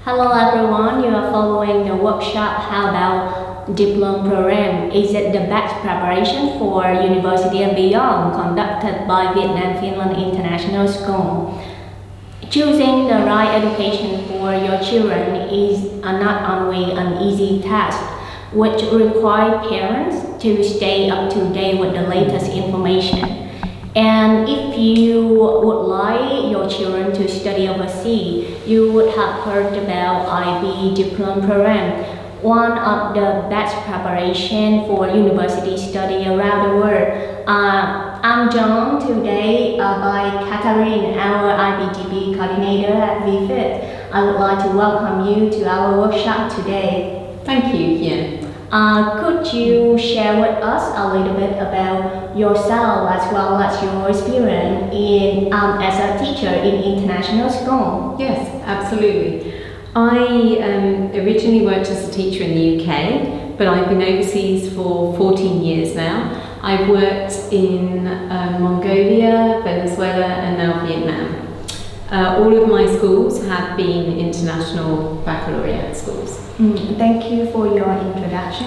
Hello everyone, you are following the workshop How About Diploma Program. Is it the best preparation for university and beyond, conducted by Vietnam-Finland International School? Choosing the right education for your children is not only an easy task, which requires parents to stay up to date with the latest information. And if you would like your children to study overseas, you would have heard about IB Diploma Program, one of the best preparation for university study around the world. I'm joined today by Catherine, our IBDB coordinator at VFIS. I would like to welcome you to our workshop today. Thank you, Yen. Could you share with us a little bit about yourself as well as your experience as a teacher in international school? Yes, absolutely. I originally worked as a teacher in the UK, but I've been overseas for 14 years now. I've worked in Mongolia, Venezuela, and now Vietnam. All of my schools have been international baccalaureate schools. Thank you for your introduction.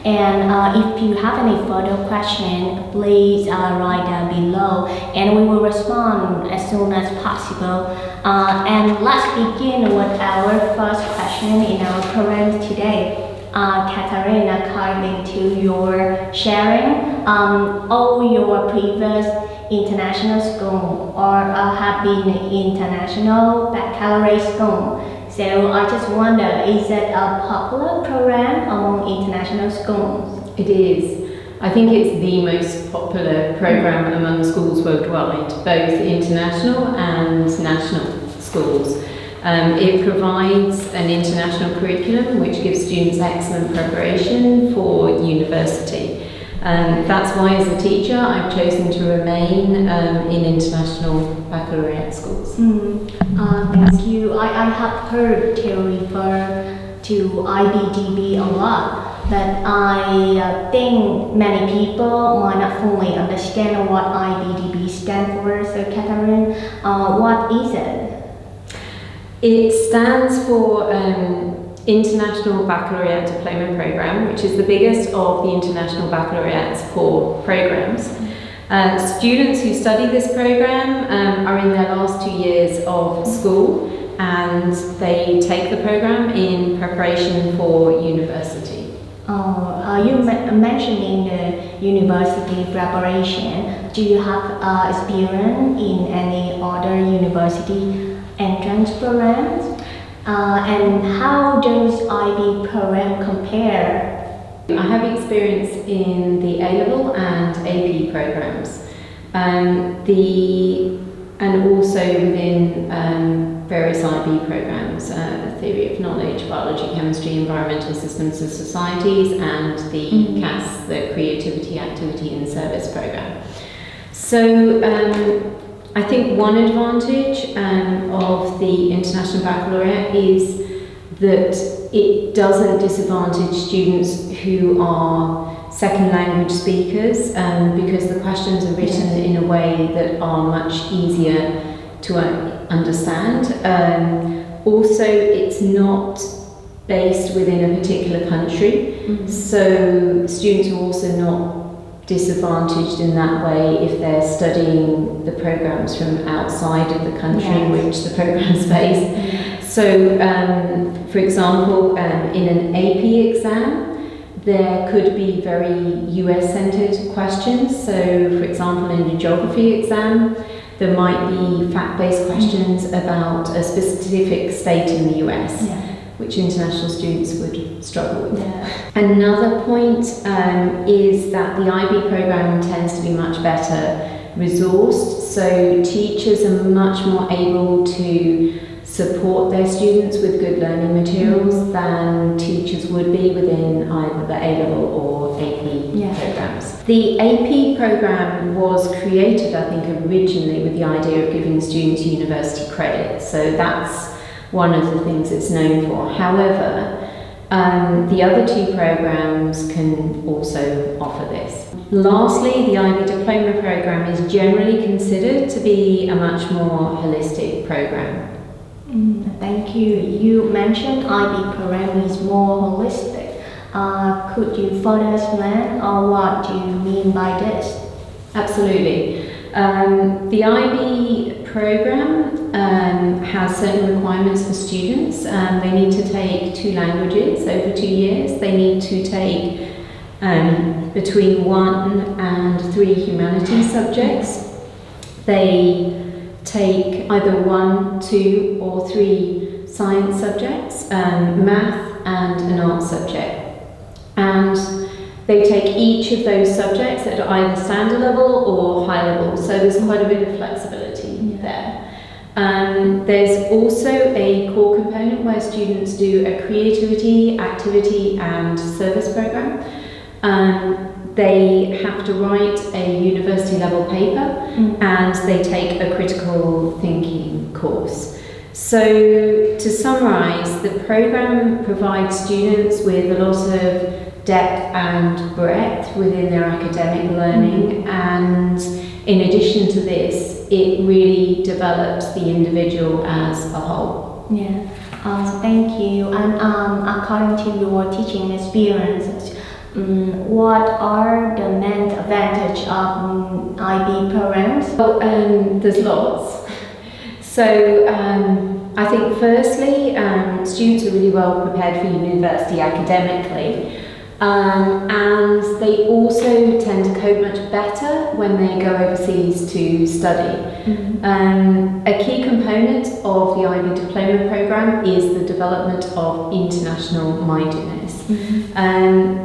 And if you have any further questions, please write down below, and we will respond as soon as possible. And let's begin with our first question in our program today. Catherine, according to your sharing, all your previous international school or have been international baccalaureate school. So I just wonder, is it a popular program among international schools? It is. I think it's the most popular program among schools worldwide, both international and national schools. It provides an international curriculum which gives students excellent preparation for university. That's why, as a teacher, I've chosen to remain in international baccalaureate schools. Thank you. I have heard to refer to IBDB a lot, but I think many people might not fully understand what IBDB stands for. So, Catherine, what is it? It stands for International Baccalaureate Diploma Program, which is the biggest of the international baccalaureates for programs. Students who study this program are in their last 2 years of school, and they take the program in preparation for university. You mentioning the university preparation. Do you have experience in any other university entrance programs? And how does IB program compare? I have experience in the A-level and AP programs, and also within various IB programs, the Theory of Knowledge, Biology, Chemistry, Environmental Systems and Societies, and the 𝗂𝗏𝗃, the Creativity, Activity and Service program. So I think one advantage of the International Baccalaureate is that it doesn't disadvantage students who are second language speakers, because the questions are written in a way that are much easier to understand. Also, it's not based within a particular country, so students are also not disadvantaged in that way if they're studying the programs from outside of the country in which the program's based. So, for example, in an AP exam, there could be very US-centered questions. So, for example, in a geography exam, there might be fact-based questions about a specific state in the US. Which international students would struggle with. Another point is that the IB program tends to be much better resourced, so teachers are much more able to support their students with good learning materials than teachers would be within either the A-level or AP programs. The AP program was created, I think, originally with the idea of giving students university credit, so that's one of the things it's known for. However, the other two programs can also offer this. Lastly, the IB Diploma program is generally considered to be a much more holistic program. Thank you. You mentioned IB program is more holistic. Could you further explain what do you mean by this? Absolutely. The IB program has certain requirements for students. They need to take 2 languages over 2 years. They need to take between 1 and 3 humanities subjects. They take either 1, 2 or 3 science subjects, math and an art subject. And they take each of those subjects at either standard level or high level, so there's quite a bit of flexibility there. There's also a core component where students do a creativity, activity and service program. They have to write a university level paper and they take a critical thinking course. So to summarise, the program provides students with a lot of depth and breadth within their academic learning, and in addition to this, it really develops the individual as a whole. Yeah, thank you. And according to your teaching experiences, what are the main advantages of IB programs? Well, there's lots. So I think firstly, students are really well prepared for university academically. And they also tend to cope much better when they go overseas to study. A key component of the IB Diploma programme is the development of international mindedness.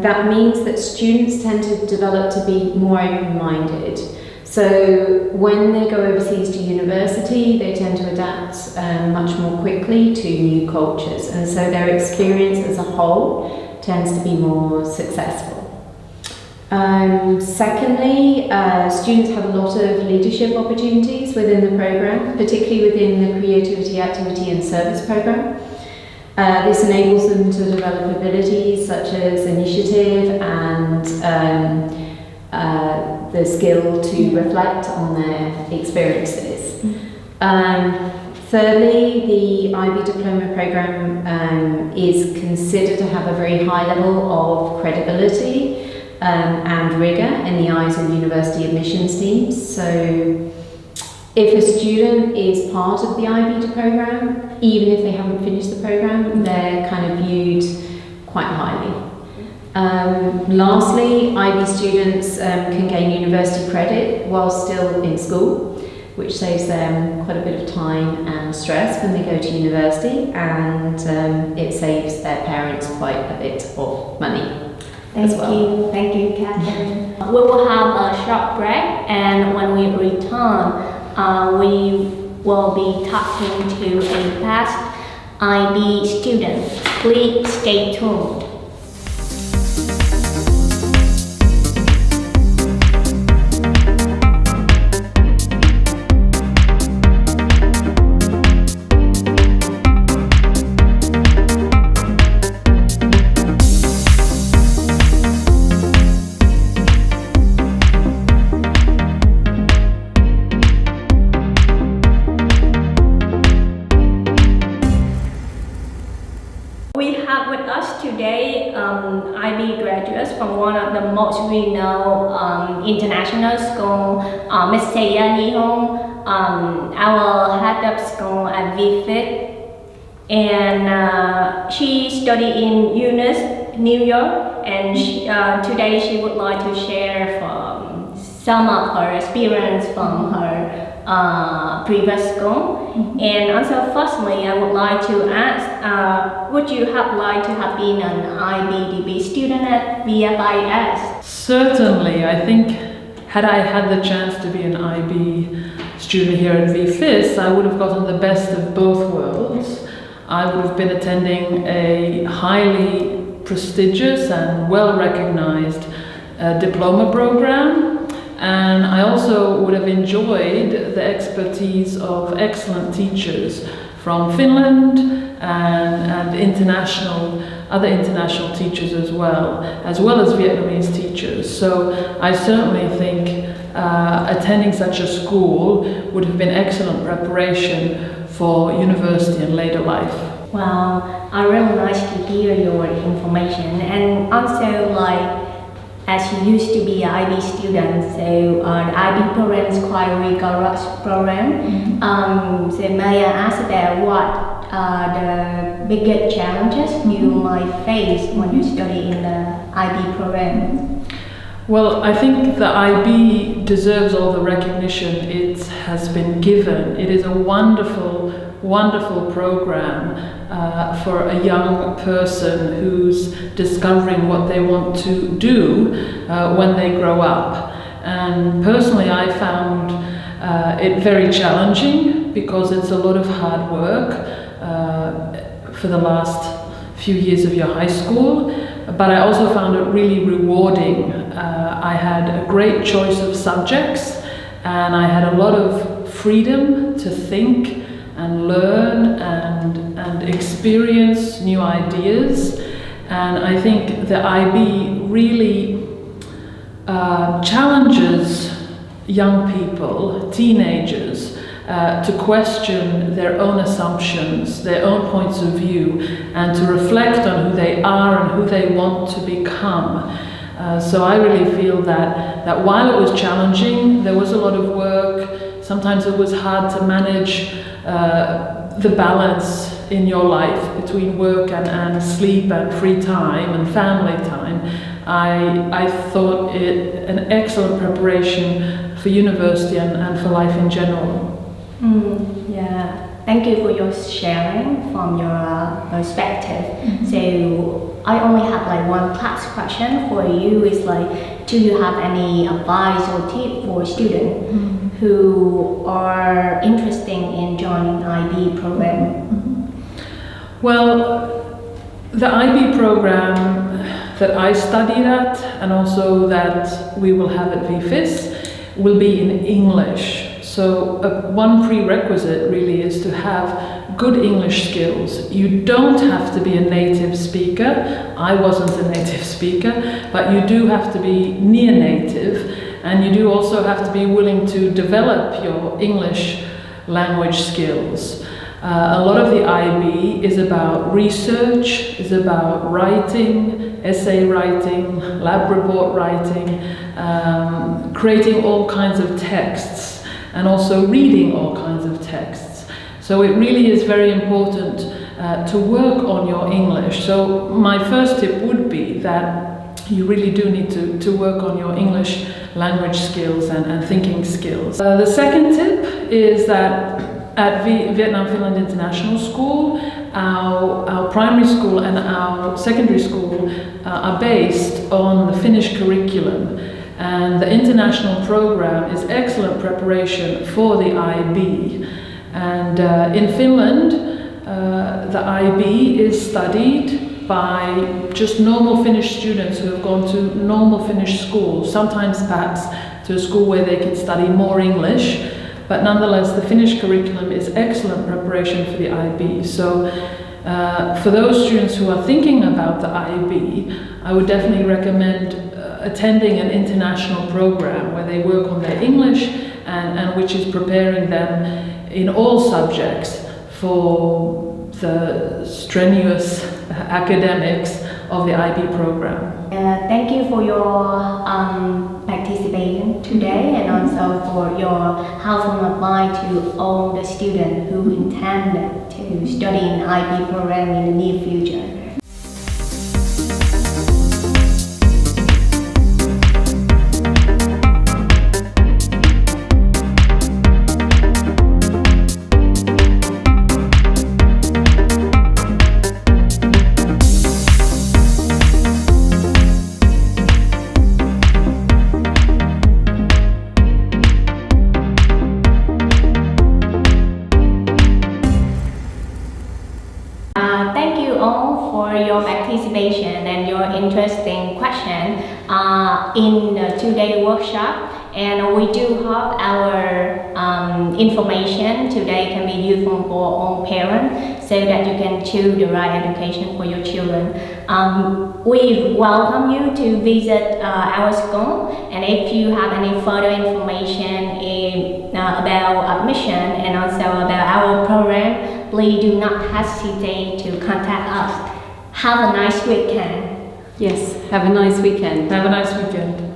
That means that students tend to develop to be more open-minded. So when they go overseas to university, they tend to adapt much more quickly to new cultures, and so their experience as a whole tends to be more successful. Secondly, students have a lot of leadership opportunities within the programme, particularly within the creativity, activity and service programme. This enables them to develop abilities such as initiative and the skill to reflect on their experiences. Thirdly, the IB Diploma programme is considered to have a very high level of credibility and rigour in the eyes of university admissions teams. So if a student is part of the IB programme, even if they haven't finished the programme, they're kind of viewed quite highly. Lastly, IB students can gain university credit while still in school, which saves them quite a bit of time and stress when they go to university, and it saves their parents quite a bit of money as well. Thank you, Catherine. We will have a short break, and when we return, we will be talking to a past IB student. Please stay tuned. IB graduates from one of the most renowned international schools, Ms. Thea Nhi Hong, our head of school at VFIS, and she studied in UNIS, New York, and today she would like to share some of her experience from her previous school. And also, firstly, I would like to ask, would you have liked to have been an IBDB student at VFIS? Certainly. I think had I had the chance to be an IB student here at VFIS, I would have gotten the best of both worlds. I would have been attending a highly prestigious and well-recognized diploma program. And I also would have enjoyed the expertise of excellent teachers from Finland and other international teachers as well as Vietnamese teachers. So I certainly think attending such a school would have been excellent preparation for university and later life. Wow, really nice to hear your information. And also, like, as you used to be an IB student, so the IB program is quite a rigorous program. So may I ask about what are the biggest challenges you might face when you study in the IB program? Well, I think the IB deserves all the recognition it has been given. It is a wonderful, wonderful program for a young person who's discovering what they want to do when they grow up. And personally, I found it very challenging because it's a lot of hard work for the last few years of your high school, but I also found it really rewarding. I had a great choice of subjects and I had a lot of freedom to think and learn and experience new ideas. And I think the IB really challenges young people, teenagers, to question their own assumptions, their own points of view, and to reflect on who they are and who they want to become. So I really feel that while it was challenging, there was a lot of work. Sometimes it was hard to manage the balance in your life between work and sleep and free time and family time. I thought it an excellent preparation for university and for life in general. Yeah, thank you for your sharing from your perspective. So I only have like one last question for you. Is like, do you have any advice or tip for students who are interested in joining IB program? Well, the IB program that I studied at and also that we will have at VFIS will be in English. So one prerequisite really is to have good English skills. You don't have to be a native speaker. I wasn't a native speaker, but you do have to be near native, and you do also have to be willing to develop your English language skills. A lot of the IB is about research, is about writing, essay writing, lab report writing, creating all kinds of texts, and also reading all kinds of texts. So it really is very important to work on your English. So my first tip would be that you really do need to work on your English language skills and thinking skills. The second tip is that at Vietnam-Finland International School, our primary school and our secondary school are based on the Finnish curriculum. And the international program is excellent preparation for the IB. And in Finland, the IB is studied by just normal Finnish students who have gone to normal Finnish schools, sometimes perhaps to a school where they can study more English. But nonetheless, the Finnish curriculum is excellent preparation for the IB. So for those students who are thinking about the IB, I would definitely recommend attending an international program where they work on their English and which is preparing them in all subjects for the strenuous academics of the IB program. Thank you for your participation today, and also for your helpful advice to all the students who intend to study in IB program in the near future. Thank you all for your participation and your interesting question in the two-day workshop. and we do hope our information today can be useful for all parents so that you can choose the right education for your children. We welcome you to visit our school, and if you have any further information about admission and also about our program, please do not hesitate to contact us. Have a nice weekend. Yes, have a nice weekend. Have a nice weekend.